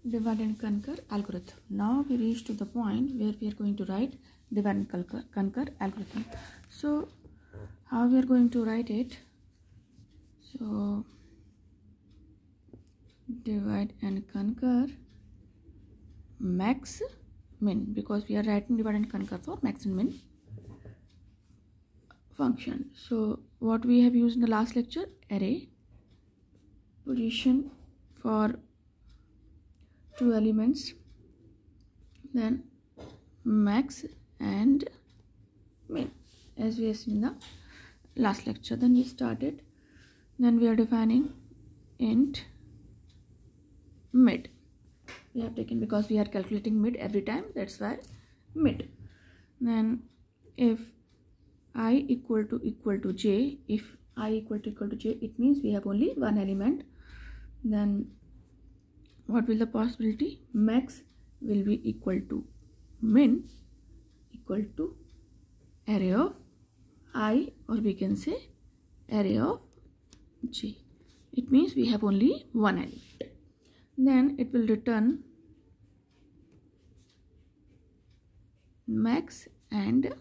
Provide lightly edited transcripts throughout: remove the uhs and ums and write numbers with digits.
divide and conquer algorithm. Now we reach to the point where we are going to write divide and conquer algorithm. So how we are going to write it? So divide and conquer max min, because we are writing divide and conquer for max and min function. So what we have used in the last lecture, array position for 2 elements, then max and min, as we have seen in the last lecture. Then we started, then we are defining int mid. We have taken, because we are calculating mid every time, that's why mid. Then if I equal to j, if I equal to j, it means we have only one element. Then what will the possibility? Max will be equal to min equal to array of I, or we can say array of j. It means we have only one element. Then it will return max and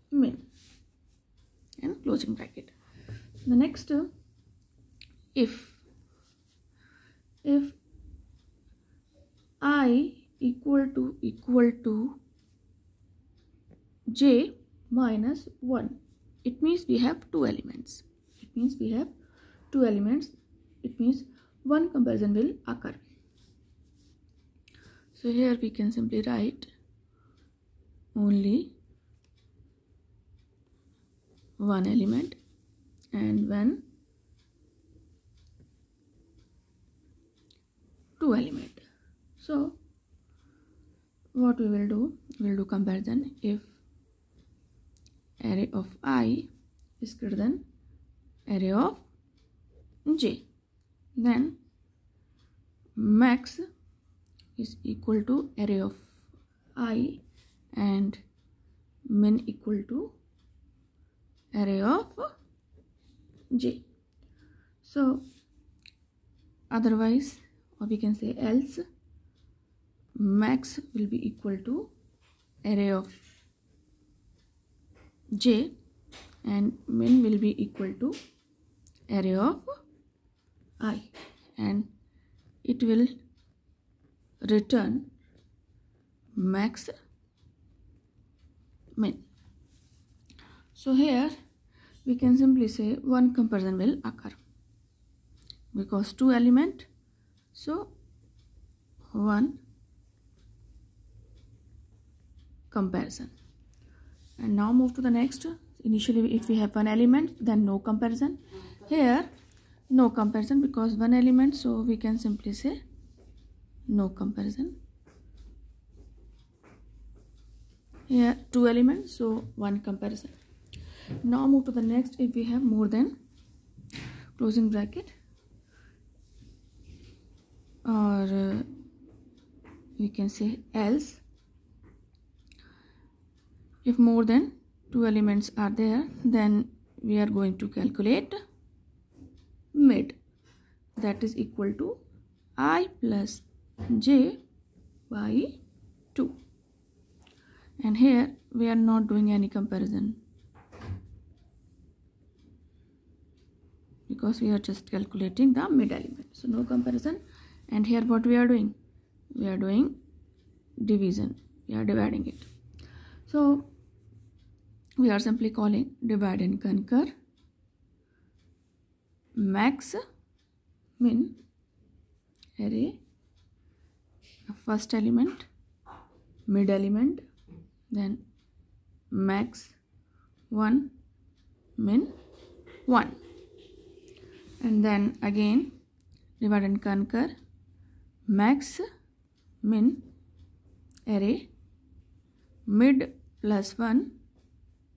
min and closing bracket. The next, if I equal to j minus 1, it means we have two elements. It means one comparison will occur. So here we can simply write only one element, and when two element. So what we will do? We will do comparison if array of I is greater than array of j, then max is equal to array of I and min equal to array of j. So otherwise, or we can say else, max will be equal to array of j and min will be equal to array of I, and it will return max min. So here we can simply say one comparison will occur, because two element, so one comparison. And now move to the next. Initially if we have one element, then no comparison. Here no comparison because one element, so we can simply say no comparison. Here two elements, so one comparison. Now move to the next. If we have more than, closing bracket, or we can say else, if more than two elements are there, then we are going to calculate mid, that is equal to I plus j by 2. And here we are not doing any comparison, because we are just calculating the mid element, so no comparison. And here what we are doing? We are doing division, we are dividing it. So we are simply calling divide and conquer max min array, first element, mid element, then max 1 min 1, and then again divide and conquer max min array mid plus 1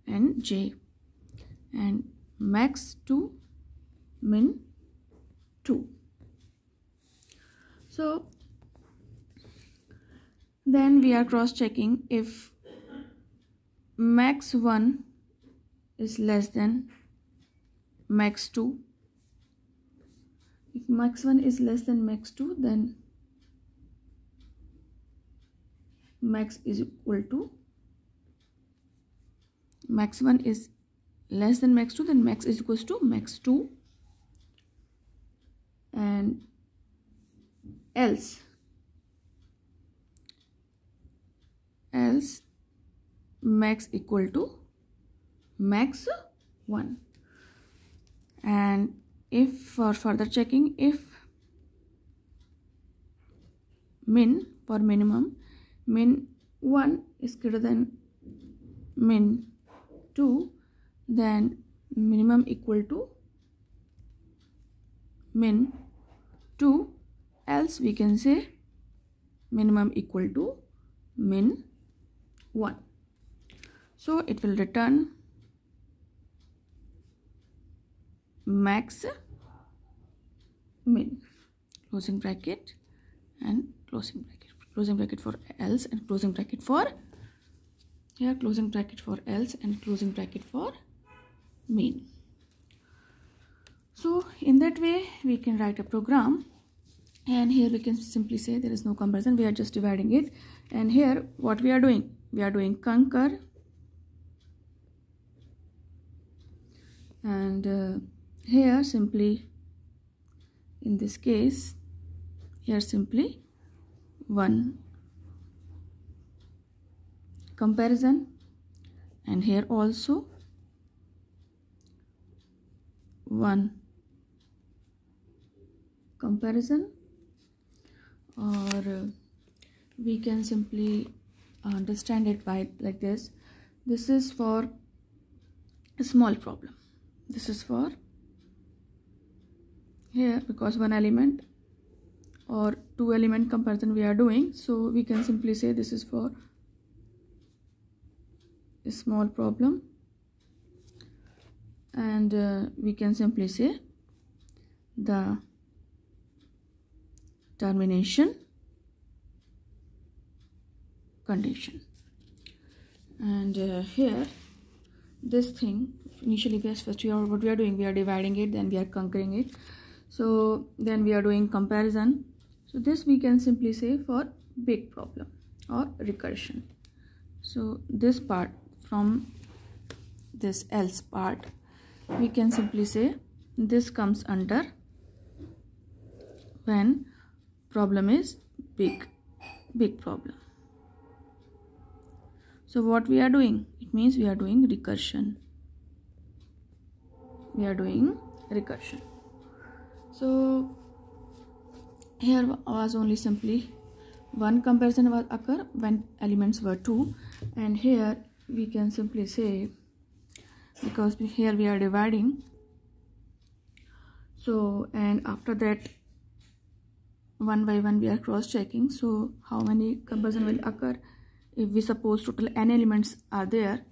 and j, and max 2 min 2. So then we are cross checking if max 1 is less than max 2. If max 1 is less than max 2, then max is equal to max 1 is less than max 2, then max is equals to max 2, and else max equal to max 1. And if for further checking, if min for minimum, min 1 is greater than min 2, then minimum equal to min 2, else we can say minimum equal to min 1. So it will return max min, closing bracket and closing bracket for else, and closing bracket for here, closing bracket for else and closing bracket for min. So in that way we can write a program, and here we can simply say there is no comparison, we are just dividing it. And here what we are doing concur, and here simply in this case here simply one comparison, and here also one comparison, or we can simply understand it by like this. This is for a small problem, this is for here, because one element or two element comparison we are doing, so we can simply say this is for a small problem, and we can simply say the termination condition. And here this thing initially, first what we are doing, we are dividing it, then we are conquering it, so then we are doing comparison. So this we can simply say for big problem or recursion. So this part, from this else part, we can simply say this comes under when problem is big problem. So what we are doing, it means we are doing recursion, So here was only simply one comparison will occur when elements were 2, and here we can simply say, because here we are dividing, so and after that one by one we are cross checking, so how many comparison will occur if we suppose total n elements are there,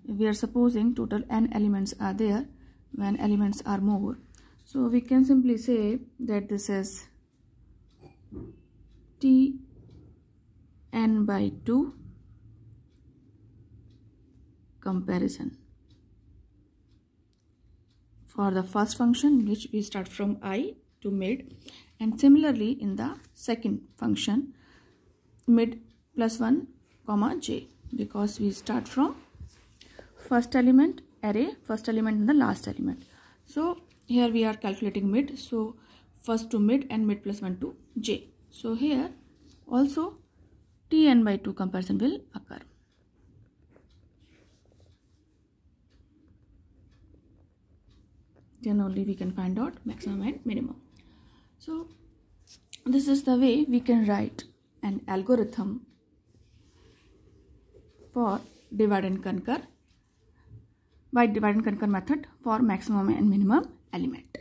if we are supposing total n elements are there when elements are more. So we can simply say that this is T n by 2 comparison for the first function, which we start from I to mid, and similarly in the second function mid plus 1 comma j, because we start from first element array, first element and the last element. So here we are calculating mid, so first to mid and mid plus 1 to j. So here also Tn by 2 comparison will occur. Then only we can find out maximum and minimum. So this is the way we can write an algorithm for divide and conquer by divide and conquer method for maximum and minimum element.